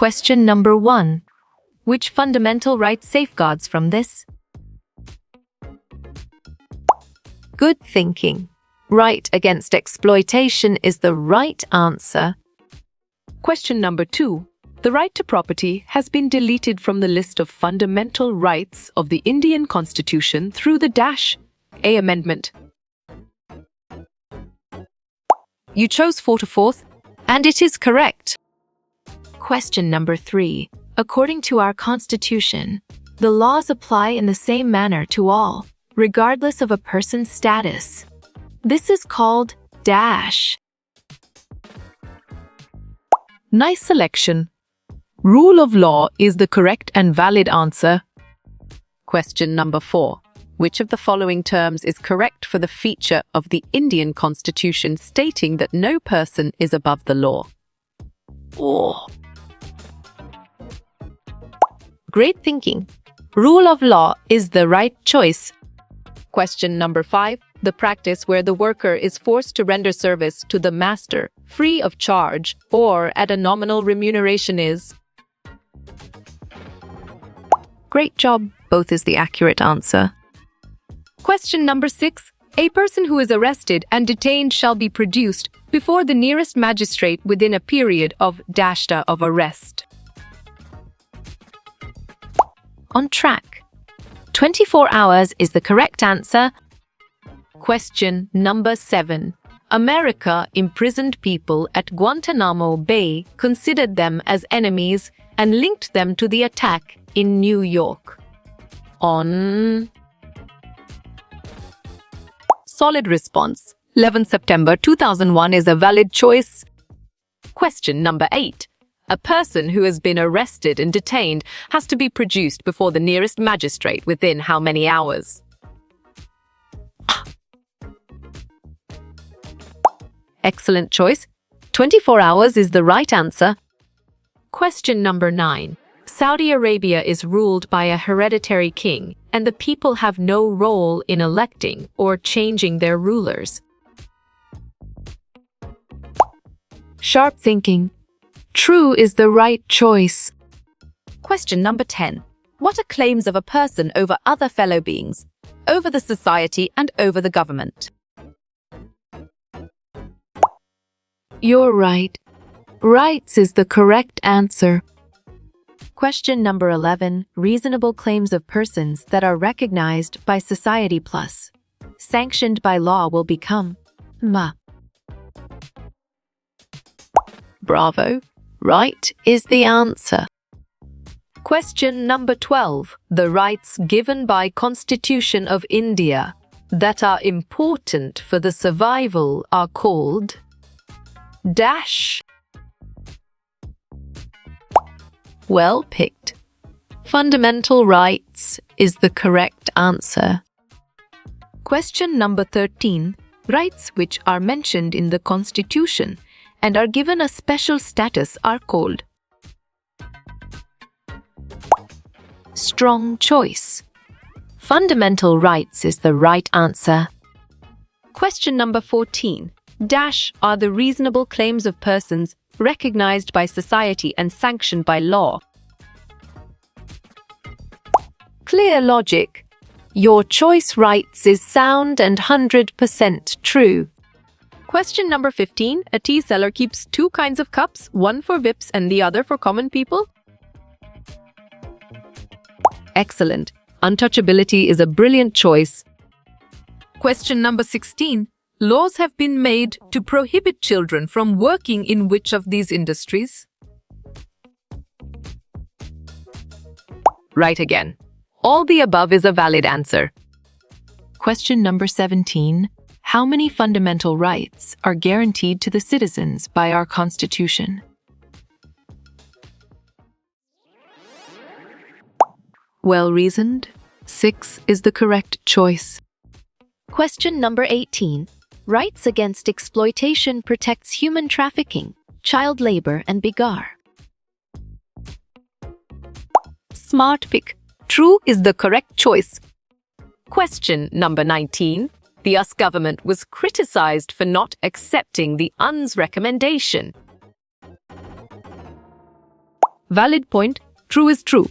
Question number 1. Which fundamental right safeguards from this? Good thinking. Right against exploitation is the right answer. Question number 2. The right to property has been deleted from the list of fundamental rights of the Indian Constitution through the -A amendment. You chose 4 to 4th, and it is correct. Question number 3. According to our Constitution, the laws apply in the same manner to all, regardless of a person's status. This is called dash. Nice selection. Rule of law is the correct and valid answer. Question number 4. Which of the following terms is correct for the feature of the Indian Constitution stating that no person is above the law? Oh. Great thinking. Rule of law is the right choice. Question number 5. The practice where the worker is forced to render service to the master free of charge or at a nominal remuneration is? Great job. Both is the accurate answer. Question number 6. A person who is arrested and detained shall be produced before the nearest magistrate within a period of -a of arrest. On track. 24 hours is the correct answer. Question number 7. America imprisoned people at Guantanamo Bay, considered them as enemies, and linked them to the attack in New York. On solid response. 11 September 2001 is a valid choice. Question number 8. A person who has been arrested and detained has to be produced before the nearest magistrate within how many hours? Excellent choice. 24 hours is the right answer. Question number 9. Saudi Arabia is ruled by a hereditary king, and the people have no role in electing or changing their rulers. Sharp thinking. True is the right choice. Question number 10. What are claims of a person over other fellow beings, over the society, and over the government? You're right. Rights is the correct answer. Question number 11. Reasonable claims of persons that are recognized by society plus sanctioned by law will become ma. Bravo. Right is the answer. Question number 12. The rights given by Constitution of India that are important for the survival are called dash. Well picked. Fundamental rights is the correct answer. Question number 13. Rights which are mentioned in the Constitution and are given a special status are called strong choice. Fundamental rights is the right answer. Question number 14. Dash are the reasonable claims of persons recognized by society and sanctioned by law. Clear logic. Your choice rights is sound and 100% true. Question number 15. A tea seller keeps 2 kinds of cups, one for VIPs and the other for common people. Excellent. Untouchability is a brilliant choice. Question number 16. Laws have been made to prohibit children from working in which of these industries? Right again. All the above is a valid answer. Question number 17. How many fundamental rights are guaranteed to the citizens by our Constitution? Well reasoned. 6 is the correct choice. Question number 18. Rights against exploitation protects human trafficking, child labor, and bigar. Smart pick. True is the correct choice. Question number 19. The US government was criticized for not accepting the UN's recommendation. Valid point. True is true.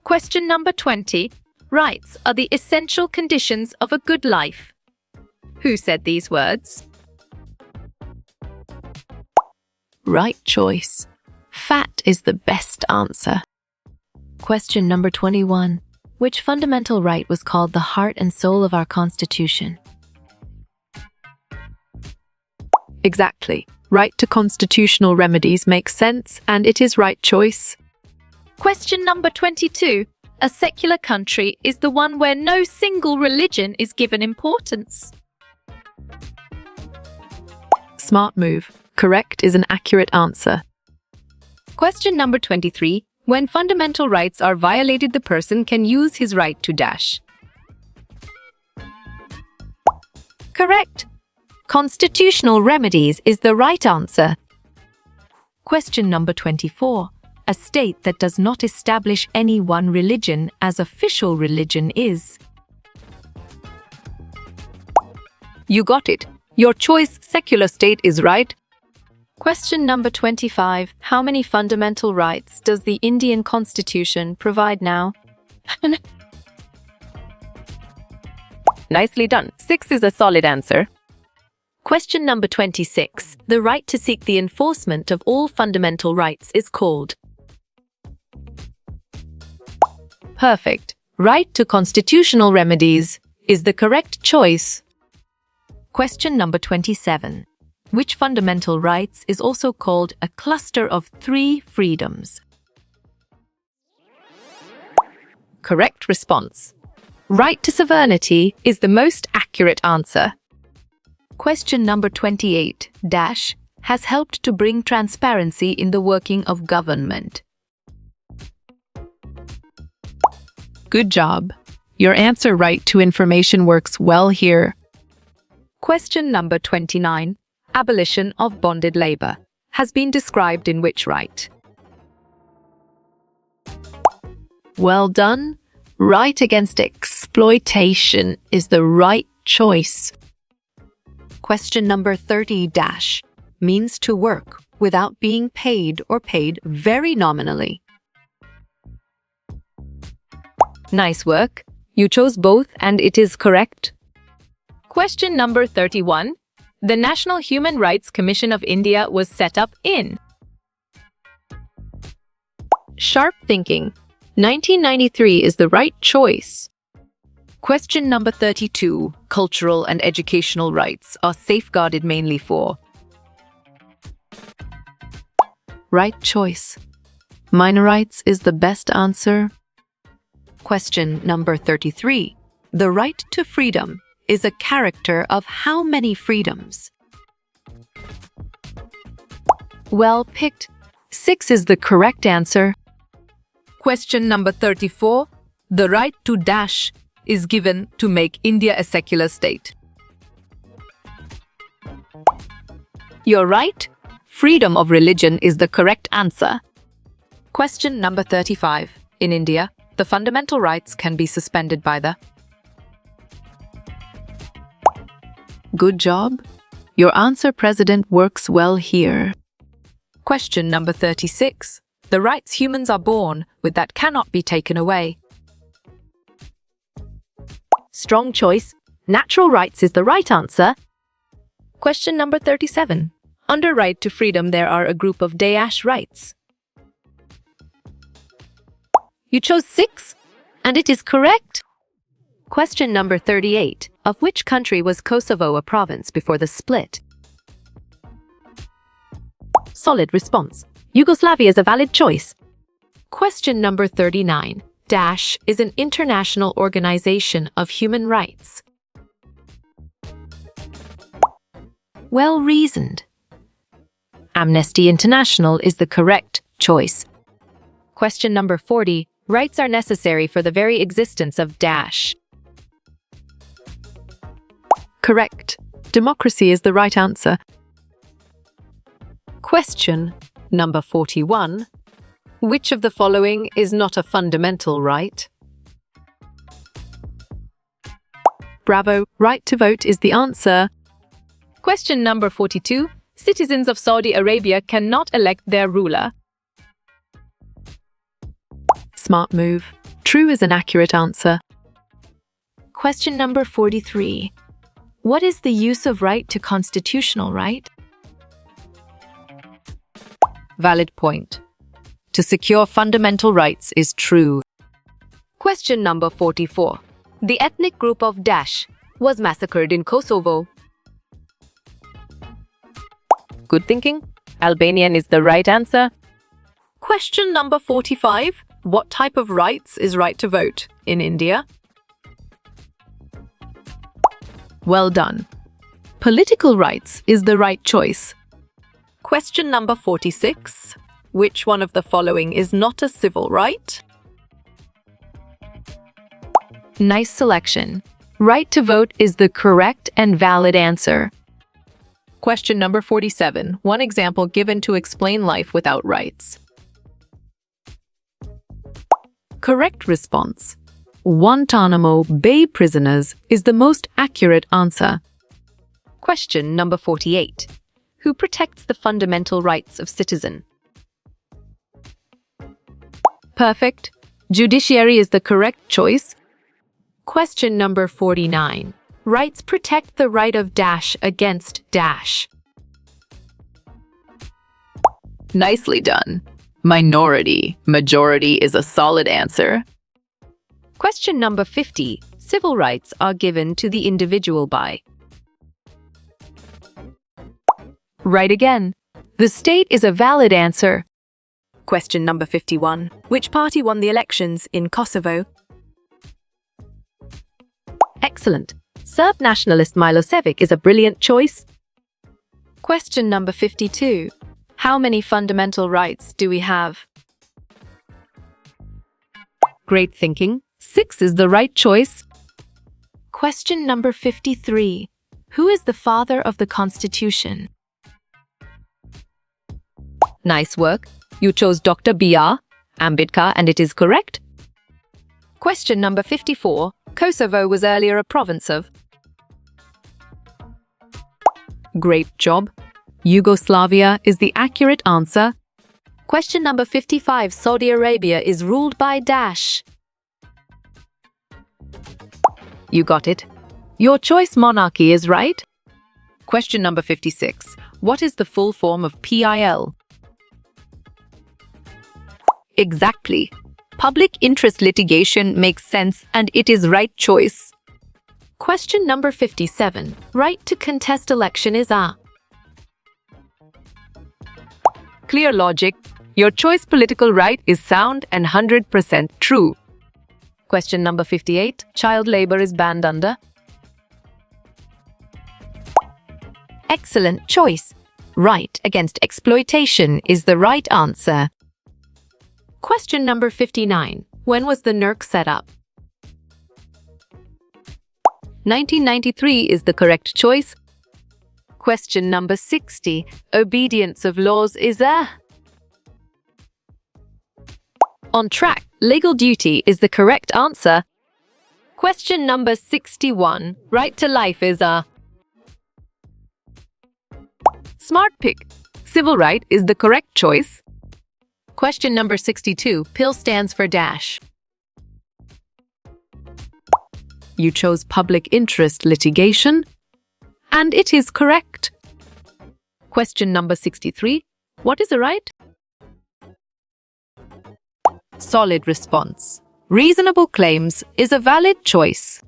Question number 20. Rights are the essential conditions of a good life. Who said these words? Right choice. Fat is the best answer. Question number 21. Which fundamental right was called the heart and soul of our Constitution? Exactly. Right to constitutional remedies makes sense, and it is right choice. Question number 22. A secular country is the one where no single religion is given importance. Smart move. Correct is an accurate answer. Question number 23. When fundamental rights are violated, the person can use his right to dash. Correct. Constitutional remedies is the right answer. Question number 24. A state that does not establish any one religion as official religion is. You got it. Your choice, secular state, is right. Question number 25. How many fundamental rights does the Indian Constitution provide now? Nicely done. 6 is a solid answer. Question number 26. The right to seek the enforcement of all fundamental rights is called. Perfect. Right to constitutional remedies is the correct choice. Question number 27. Which fundamental rights is also called a cluster of 3 freedoms? Correct response. Right to sovereignty is the most accurate answer. Question number 28. Dash has helped to bring transparency in the working of government. Good job. Your answer, right to information, works well here. Question number 29. Abolition of bonded labor has been described in which right? Well done. Right against exploitation is the right choice. Question number 30. Dash means to work without being paid or paid very nominally. Nice work. You chose both and it is correct. Question number 31. The National Human Rights Commission of India was set up in. Sharp thinking. 1993 is the right choice. Question number 32. Cultural and educational rights are safeguarded mainly for. Right choice. Minor rights is the best answer. Question number 33. The right to freedom is a character of how many freedoms? Well picked. 6 is the correct answer. Question number 34. The right to dash is given to make India a secular state. You're right. Freedom of religion is the correct answer. Question number 35. In India, the fundamental rights can be suspended by the. Good job. Your answer, President, works well here. Question number 36. The rights humans are born with that cannot be taken away. Strong choice. Natural rights is the right answer. Question number 37. Under right to freedom, there are a group of dash rights. You chose 6, and it is correct. Question number 38. Of which country was Kosovo a province before the split? Solid response. Yugoslavia is a valid choice. Question number 39. Dash is an international organization of human rights. Well reasoned. Amnesty International is the correct choice. Question number 40. Rights are necessary for the very existence of dash. Correct. Democracy is the right answer. Question number 41. Which of the following is not a fundamental right? Bravo. Right to vote is the answer. Question number 42. Citizens of Saudi Arabia cannot elect their ruler. smart move. True is an accurate answer. Question number 43. What is the use of right to constitutional right? Valid point. To secure fundamental rights is true. Question number 44. The ethnic group of Dash was massacred in Kosovo. Good thinking. Albanian is the right answer. Question number 45. What type of rights is right to vote in India? Well done. Political rights is the right choice. Question number 46. Which one of the following is not a civil right? Nice selection. Right to vote is the correct and valid answer. Question number 47. One example given to explain life without rights. Correct response. Guantanamo Bay prisoners is the most accurate answer. Question number 48. Who protects the fundamental rights of citizen? Perfect. Judiciary is the correct choice. Question number 49. Rights protect the right of Dash against Dash. Nicely done. Minority. Majority is a solid answer. Question number 50. Civil rights are given to the individual by. Right again. The state is a valid answer. Question number 51. Which party won the elections in Kosovo? Excellent. Serb nationalist Milosevic is a brilliant choice. Question number 52. How many fundamental rights do we have? Great thinking. 6 is the right choice. Question number 53. Who is the father of the Constitution? Nice work. You chose Dr. B.R. Ambedkar and it is correct. Question number 54. Kosovo was earlier a province of. Great job. Yugoslavia is the accurate answer. Question number 55. Saudi Arabia is ruled by Dash. You got it. Your choice monarchy is right. Question number 56. What is the full form of PIL? Exactly. Public interest litigation makes sense and it is right choice. Question number 57. Right to contest election is a. Clear logic. Your choice political right is sound and 100% true. Question number 58. Child labor is banned under. Excellent choice. Right against exploitation is the right answer. Question number 59. When was the NERC set up? 1993 is the correct choice. Question number 60. Obedience of laws is a. On track. Legal duty is the correct answer. Question number 61. Right to life is a. Smart pick. Civil right is the correct choice. Question number 62. PIL stands for Dash. You chose public interest litigation, and it is correct. Question number 63. What is the right? Solid response. Reasonable claims is a valid choice.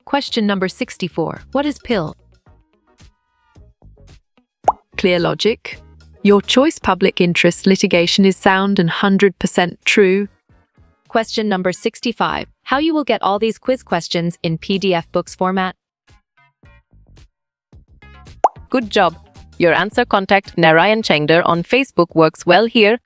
Question number 64. What is PIL? Clear logic. Your choice public interest litigation is sound and 100% true. Question number 65. How you will get all these quiz questions in PDF books format? Good job. Your answer contact Narayan Chengder on Facebook works well here.